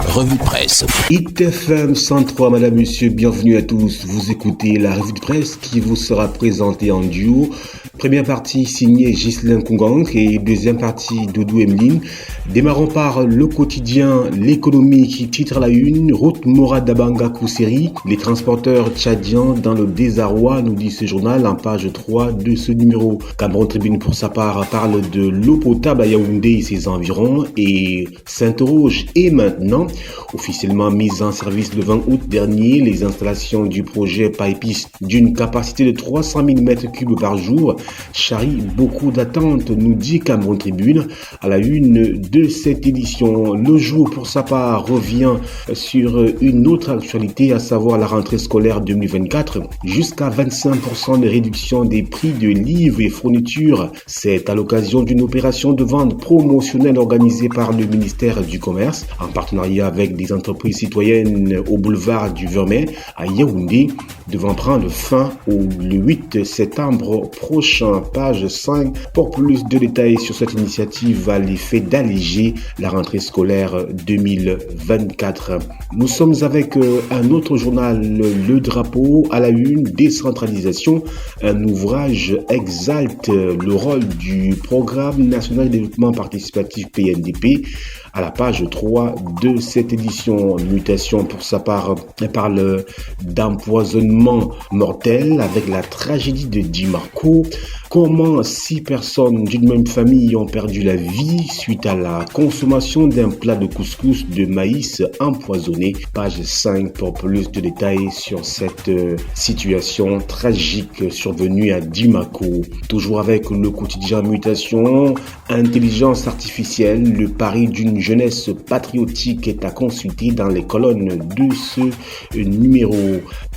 revue de presse. ITFM 103, madame, monsieur, bienvenue à tous. Vous écoutez la revue de presse qui vous sera présentée en duo. Première partie signée Ghislain Koungang et deuxième partie Doudou Emeline. Démarrons par le quotidien L'économie qui titre la une. Route Moradabanga Kousseri. Les transporteurs tchadiens dans le désarroi, nous dit ce journal en page 3 de ce numéro. Cameroun Tribune pour sa part parle de l'eau potable à Yaoundé et ses environs et s'interroge. Et maintenant, officiellement mise en service le 20 août dernier, les installations du projet Paipis d'une capacité de 300 000 m3 par jour charrie beaucoup d'attentes, nous dit Cameroun Tribune à la une de cette édition. Le Jour pour sa part revient sur une autre actualité, à savoir la rentrée scolaire 2024. Jusqu'à 25% de réduction des prix de livres et fournitures. C'est à l'occasion d'une opération de vente promotionnelle organisée par le ministère du Commerce en partenariat avec des entreprises citoyennes au boulevard du Vermet à Yaoundé, devant prendre fin le 8 septembre prochain. Page 5 pour plus de détails sur cette initiative à l'effet d'alléger la rentrée scolaire 2024. Nous sommes avec un autre journal, Le Drapeau, à la une, décentralisation. Un ouvrage exalte le rôle du Programme national de développement participatif PNDP. À la page 3 de cette édition, Mutation pour sa part parle d'empoisonnement mortel avec la tragédie de Dimarco. Comment 6 personnes d'une même famille ont perdu la vie suite à la consommation d'un plat de couscous de maïs empoisonné. Page 5 pour plus de détails sur cette situation tragique survenue à Dimarco. Toujours avec le quotidien Mutation, intelligence artificielle, le pari d'une jeunesse patriotique est à consulter dans les colonnes de ce numéro.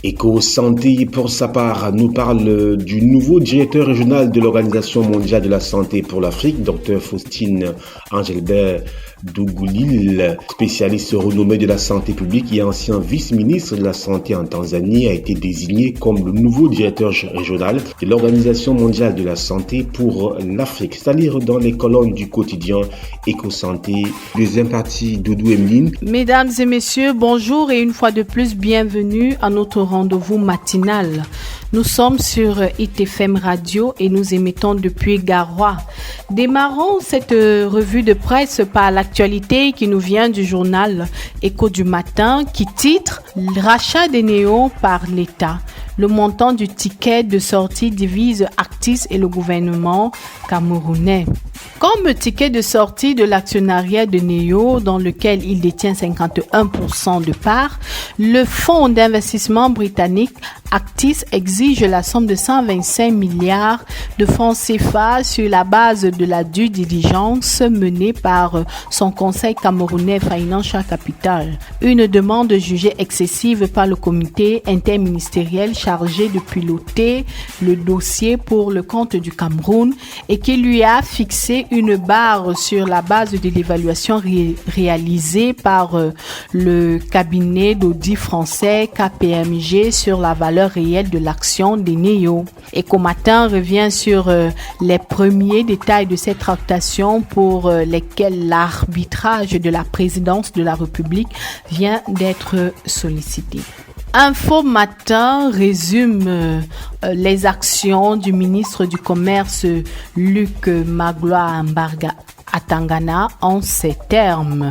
Éco-santé pour sa part nous parle du nouveau directeur régional de l'Organisation mondiale de la santé pour l'Afrique, Dr Faustine Engelbert Dougoulil, spécialiste renommé de la santé publique et ancien vice-ministre de la santé en Tanzanie, a été désigné comme le nouveau directeur régional de l'Organisation mondiale de la santé pour l'Afrique. C'est à lire dans les colonnes du quotidien Éco-santé. Deuxième partie, Doudou Emeline. Mesdames et messieurs, bonjour et une fois de plus, bienvenue à notre rendez-vous matinal. Nous sommes sur ITFM Radio et nous émettons depuis Garoua. Démarrons cette revue de presse par l'actualité qui nous vient du journal Écho du matin qui titre « Rachat des néos par l'État ». Le montant du ticket de sortie divise Actis et le gouvernement camerounais. Comme ticket de sortie de l'actionnariat de Neo, dans lequel il détient 51% de parts, le fonds d'investissement britannique Actis exige la somme de 125 milliards de francs CFA sur la base de la due diligence menée par son conseil camerounais Financial Capital. Une demande jugée excessive par le comité interministériel chargé de piloter le dossier pour le compte du Cameroun et qui lui a fixé une barre sur la base de l'évaluation réalisée par le cabinet d'audit français KPMG sur la valeur réelle de l'action des Neo. Éco-Matin revient sur les premiers détails de cette tractation pour lesquels l'arbitrage de la présidence de la République vient d'être sollicité. Info Matin résume les actions du ministre du Commerce Luc Magloire-Mbarga à Tangana en ces termes.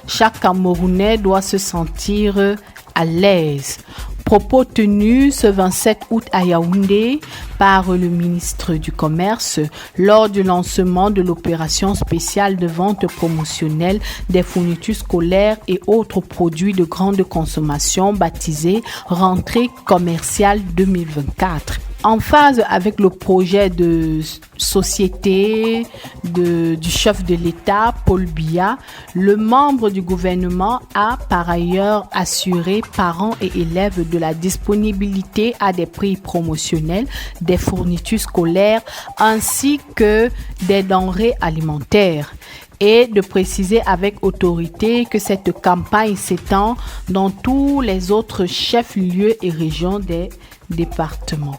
Chaque Camerounais doit se sentir à l'aise. Propos tenus ce 27 août à Yaoundé par le ministre du Commerce lors du lancement de l'opération spéciale de vente promotionnelle des fournitures scolaires et autres produits de grande consommation baptisée Rentrée commerciale 2024. En phase avec le projet de société du chef de l'État, Paul Biya, le membre du gouvernement a par ailleurs assuré parents et élèves de la disponibilité à des prix promotionnels des fournitures scolaires ainsi que des denrées alimentaires. Et de préciser avec autorité que cette campagne s'étend dans tous les autres chefs-lieux et régions des départements.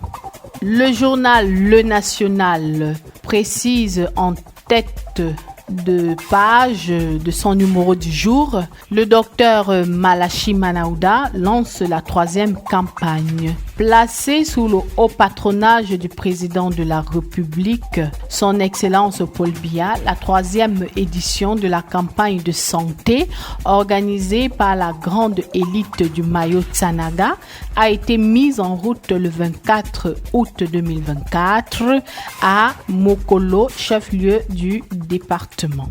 Le journal Le National précise en tête de page de son numéro du jour, le docteur Malachi Manaouda lance la 3e campagne. Placée sous le haut patronage du président de la République, son Excellence Paul Biya, la 3e édition de la campagne de santé organisée par la grande élite du Mayo Tsanaga a été mise en route le 24 août 2024 à Mokolo, chef-lieu du département.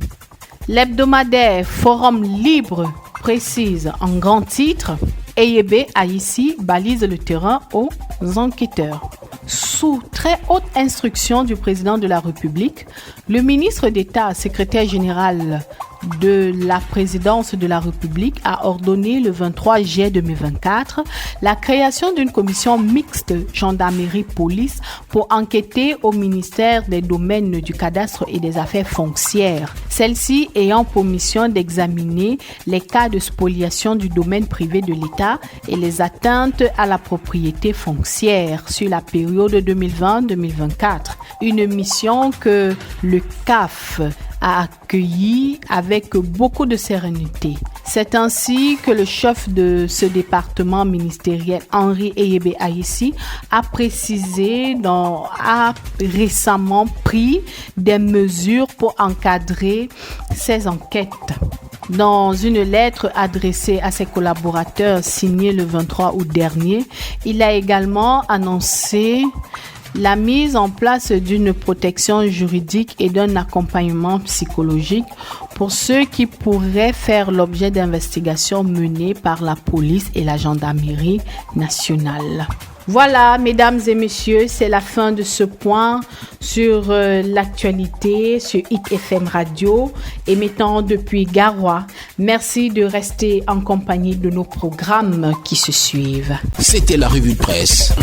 L'hebdomadaire Forum Libre précise en grand titre « Eyebe Aïssi balise le terrain aux enquêteurs ». Sous très haute instruction du président de la République, le ministre d'État, secrétaire général de la présidence de la République a ordonné le 23 juillet 2024 la création d'une commission mixte gendarmerie-police pour enquêter au ministère des domaines du cadastre et des affaires foncières. Celle-ci ayant pour mission d'examiner les cas de spoliation du domaine privé de l'État et les atteintes à la propriété foncière sur la période 2020-2024. Une mission que le CAF a accueilli avec beaucoup de sérénité. C'est ainsi que le chef de ce département ministériel, Henri Eyebe Aïssi, a récemment pris des mesures pour encadrer ces enquêtes. Dans une lettre adressée à ses collaborateurs signée le 23 août dernier, il a également annoncé la mise en place d'une protection juridique et d'un accompagnement psychologique pour ceux qui pourraient faire l'objet d'investigations menées par la police et la gendarmerie nationale. Voilà, mesdames et messieurs, c'est la fin de ce point sur l'actualité sur Hit FM Radio, émettant depuis Garoua. Merci de rester en compagnie de nos programmes qui se suivent. C'était la revue de presse.